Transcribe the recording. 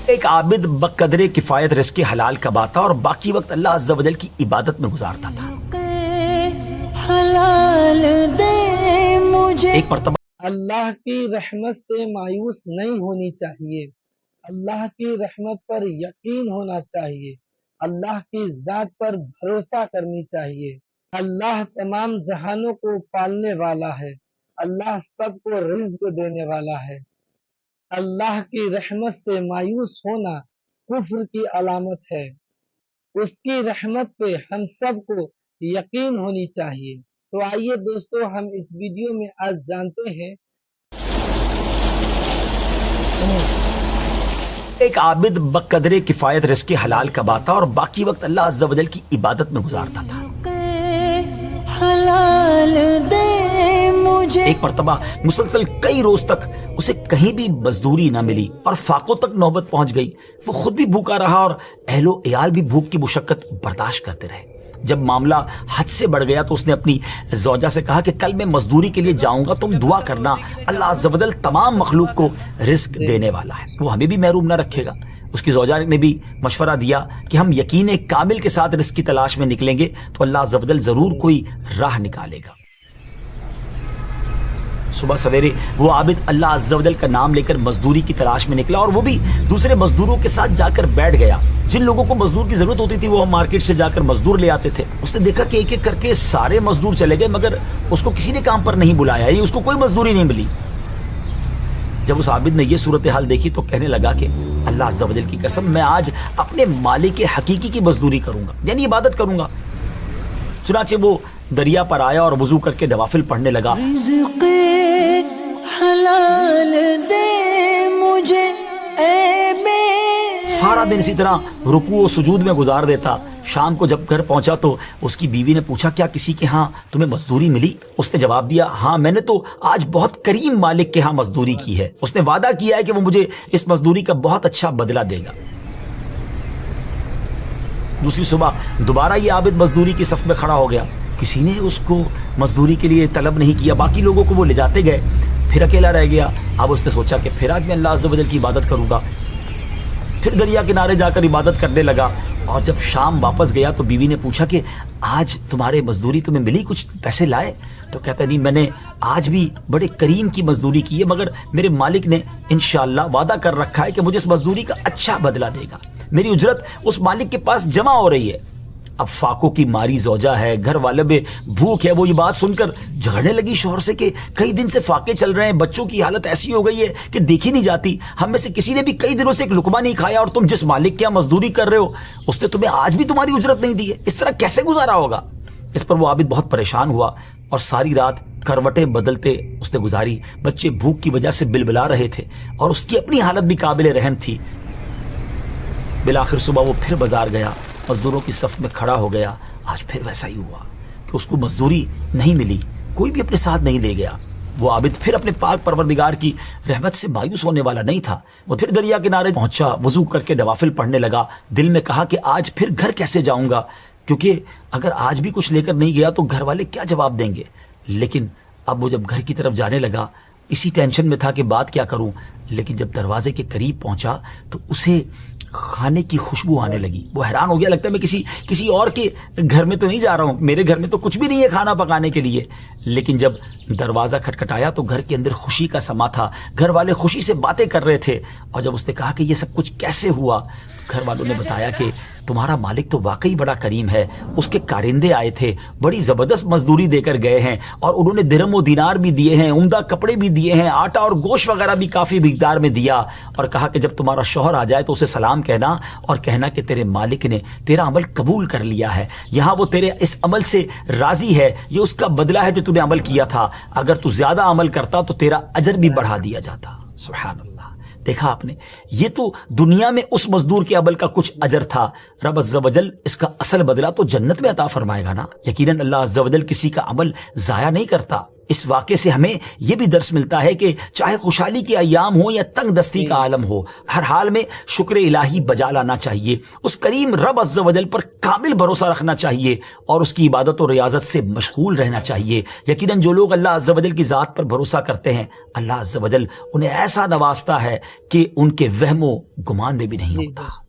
ایک عابد بقدر کفایت رزق حلال کماتا اور باقی وقت اللہ عز و جل کی عبادت میں گزارتا تھا۔ ایک مرتبہ اللہ کی رحمت سے مایوس نہیں ہونی چاہیے، اللہ کی رحمت پر یقین ہونا چاہیے، اللہ کی ذات پر بھروسہ کرنی چاہیے۔ اللہ تمام جہانوں کو پالنے والا ہے، اللہ سب کو رزق دینے والا ہے۔ اللہ کی رحمت سے مایوس ہونا کفر کی علامت ہے، اس کی رحمت پہ ہم سب کو یقین ہونی چاہیے۔ تو آئیے دوستو ہم اس ویڈیو میں آج جانتے ہیں۔ ایک عابد بقدر کفایت رزق حلال کماتا اور باقی وقت اللہ عز و جل کی عبادت میں گزارتا تھا۔ ایک مرتبہ مسلسل کئی روز تک اسے کہیں بھی مزدوری نہ ملی اور فاقوں تک نوبت پہنچ گئی۔ وہ خود بھی بھوکا رہا اور اہل و عیال بھی بھوک کی مشقت برداشت کرتے رہے۔ جب معاملہ حد سے بڑھ گیا تو اس نے اپنی زوجہ سے کہا کہ کل میں مزدوری کے لیے جاؤں گا، تم دعا کرنا، اللہ عز و جل تمام مخلوق کو رزق دینے والا ہے، وہ ہمیں بھی محروم نہ رکھے گا۔ اس کی زوجہ نے بھی مشورہ دیا کہ ہم یقین کامل کے ساتھ رزق کی تلاش میں نکلیں گے تو اللہ عز و جل ضرور کوئی راہ نکالے گا۔ صبح سویرے وہ عابد اللہ عز و جل کا نام لے کر مزدوری کی تلاش میں نکلا اور وہ بھی دوسرے مزدوروں کے ساتھ جا کر بیٹھ گیا۔ جن لوگوں کو مزدور کی ضرورت ہوتی تھی وہ مارکیٹ سے جا کر مزدور لے آتے تھے۔ اس نے دیکھا کہ ایک ایک کر کے سارے مزدور چلے گئے مگر اس کو کسی نے کام پر نہیں بلایا، اس کو کوئی مزدوری نہیں ملی۔ جب اس عابد نے یہ صورتحال دیکھی تو کہنے لگا کہ اللہ عز و جل کی قسم میں آج اپنے مالک حقیقی کی مزدوری کروں گا، یعنی عبادت کروں گا۔ چنانچہ وہ دریا پر آیا اور وضو کر کے نوافل پڑھنے لگا۔ رزق حلال دے مجھے اے بے، سارا دن اسی طرح رکوع و سجود میں گزار دیتا۔ شام کو جب گھر پہنچا تو اس کی بیوی نے پوچھا کیا کسی کے ہاں تمہیں مزدوری ملی؟ اس نے جواب دیا ہاں، میں نے تو آج بہت کریم مالک کے ہاں مزدوری کی ہے، اس نے وعدہ کیا ہے کہ وہ مجھے اس مزدوری کا بہت اچھا بدلہ دے گا۔ دوسری صبح دوبارہ یہ عابد مزدوری کی صف میں کھڑا ہو گیا، کسی نے اس کو مزدوری کے لیے طلب نہیں کیا، باقی لوگوں کو وہ لے جاتے گئے، پھر اکیلا رہ گیا۔ اب اس نے سوچا کہ پھر آج میں اللہ عز و جل کی عبادت کروں گا، پھر دریا کنارے جا کر عبادت کرنے لگا۔ اور جب شام واپس گیا تو بیوی نے پوچھا کہ آج تمہارے مزدوری تمہیں ملی، کچھ پیسے لائے؟ تو کہتا نہیں، میں نے آج بھی بڑے کریم کی مزدوری کی ہے مگر میرے مالک نے انشاءاللہ وعدہ کر رکھا ہے کہ مجھے اس مزدوری کا اچھا بدلہ دے گا، میری اجرت اس مالک کے پاس جمع ہو رہی ہے۔ اب فاقوں کی ماری زوجہ ہے، گھر والے میں بھوک ہے، وہ یہ بات سن کر جھگڑنے لگی شوہر سے کہ کئی دن سے فاقے چل رہے ہیں، بچوں کی حالت ایسی ہو گئی ہے کہ دیکھی نہیں جاتی، ہم میں سے کسی نے بھی کئی دنوں سے ایک لقمہ نہیں کھایا، اور تم جس مالک کے یہاں مزدوری کر رہے ہو اس نے تمہیں آج بھی تمہاری اجرت نہیں دی ہے، اس طرح کیسے گزارا ہوگا؟ اس پر وہ عابد بہت پریشان ہوا اور ساری رات کروٹیں بدلتے اس نے گزاری۔ بچے بھوک کی وجہ سے بلبلا رہے تھے اور اس کی اپنی حالت بھی قابل رحم تھی۔ بالآخر صبح وہ پھر بازار گیا، مزدوروں کی صف میں کھڑا ہو گیا۔ آج پھر ویسا ہی ہوا کہ اس کو مزدوری نہیں ملی، کوئی بھی اپنے ساتھ نہیں لے گیا۔ وہ عابد پھر اپنے پاک پروردگار کی رحمت سے مایوس ہونے والا نہیں تھا۔ وہ پھر دریا کنارے پہنچا، وضو کر کے نوافل پڑھنے لگا، دل میں کہا کہ آج پھر گھر کیسے جاؤں گا، کیونکہ اگر آج بھی کچھ لے کر نہیں گیا تو گھر والے کیا جواب دیں گے۔ لیکن اب وہ جب گھر کی طرف جانے لگا اسی ٹینشن میں تھا کہ بات کیا کروں، لیکن جب دروازے کے قریب پہنچا تو اسے کھانے کی خوشبو آنے لگی۔ وہ حیران ہو گیا، لگتا ہے میں کسی اور کے گھر میں تو نہیں جا رہا ہوں، میرے گھر میں تو کچھ بھی نہیں ہے کھانا پکانے کے لیے۔ لیکن جب دروازہ کھٹکھٹایا تو گھر کے اندر خوشی کا سما تھا، گھر والے خوشی سے باتیں کر رہے تھے۔ اور جب اس نے کہا کہ یہ سب کچھ کیسے ہوا، گھر والوں نے بتایا کہ تمہارا مالک تو واقعی بڑا کریم ہے، اس کے کارندے آئے تھے، بڑی زبردست مزدوری دے کر گئے ہیں اور انہوں نے درہم و دینار بھی دیے ہیں، عمدہ کپڑے بھی دیے ہیں، آٹا اور گوشت وغیرہ بھی کافی مقدار میں دیا، اور کہا کہ جب تمہارا شوہر آ جائے تو اسے سلام کہنا اور کہنا کہ تیرے مالک نے تیرا عمل قبول کر لیا ہے، یہاں وہ تیرے اس عمل سے راضی ہے، یہ اس کا بدلہ ہے جو تو نے عمل کیا تھا، اگر تو زیادہ عمل کرتا تو تیرا اجر بھی بڑھا دیا جاتا۔ سبحان اللہ، دیکھا آپ نے، یہ تو دنیا میں اس مزدور کے عمل کا کچھ اجر تھا، رب عز و جل اس کا اصل بدلہ تو جنت میں عطا فرمائے گا نا۔ یقیناً اللہ عز و جل کسی کا عمل ضائع نہیں کرتا۔ اس واقعے سے ہمیں یہ بھی درس ملتا ہے کہ چاہے خوشحالی کے ایام ہو یا تنگ دستی کا عالم ہو، ہر حال میں شکر الہی بجا لانا چاہیے، اس کریم رب عز و جل پر کامل بھروسہ رکھنا چاہیے اور اس کی عبادت و ریاضت سے مشغول رہنا چاہیے۔ یقیناً جو لوگ اللہ عز و جل کی ذات پر بھروسہ کرتے ہیں، اللہ عز و جل انہیں ایسا نوازتا ہے کہ ان کے وہم و گمان میں بھی نہیں ہوتا۔